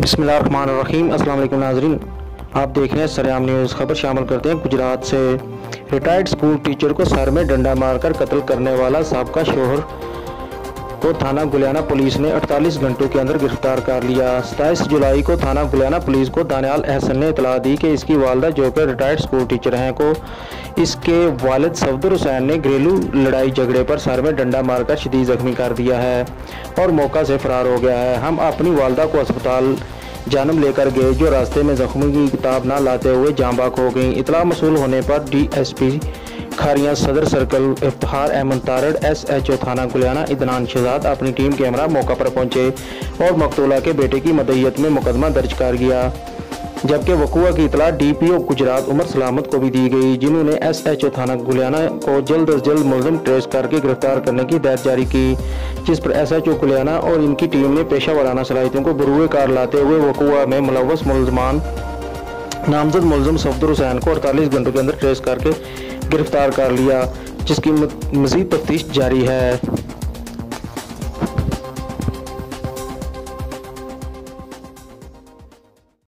बिस्मिल्लाहिर्रहमानिर्रहीम। अस्सलाम वालेकुम नाज़रीन, आप देख रहे हैं सरेआम न्यूज़। खबर शामिल करते हैं गुजरात से। रिटायर्ड स्कूल टीचर को सर में डंडा मारकर कत्ल करने वाला साबका शोहर को थाना गुलियाना पुलिस ने 48 घंटों के अंदर गिरफ्तार कर लिया। 27 जुलाई को थाना गुलियाना पुलिस को दानियाल अहसन ने इतला दी कि इसकी वालदा, जो कि रिटायर्ड स्कूल टीचर हैं, को इसके वालिद सफदर हुसैन ने घरेलू लड़ाई झगड़े पर सर में डंडा मारकर शदीद जख्मी कर दिया है और मौका से फरार हो गया है। हम अपनी वालदा को अस्पताल जानब लेकर गए, जो रास्ते में जख्मी की किताब ना लाते हुए जाँ बाक हो गई। इतला मसूल होने पर DSP खारियां सदर सर्कल इफ्तिखार अहमद तारड़, SHO थाना गुलियाना इदनान शहजाद अपनी टीम के हमरा मौका पर पहुंचे और मकतूला के बेटे की मदहियत में मुकदमा दर्ज कर गया, जबकि वक़ूआ की इतला DPO गुजरात उमर सलामत को भी दी गई, जिन्होंने SHO थाना गुलियाना को जल्द अज जल्द मुलज़िम ट्रेस करके गिरफ्तार करने की हिदायत जारी की, जिस पर SHO गुलियाना और इनकी टीम ने पेशा वाराना सलाहियतों को बरूए कार लाते हुए वक़ूआ में मुलव्वस मुलज़मान नामजद मुलज़िम सफदर हुसैन को 48 घंटों के अंदर ट्रेस करके गिरफ्तार कर लिया, जिसकी मज़ीद तफ्तीश जारी है।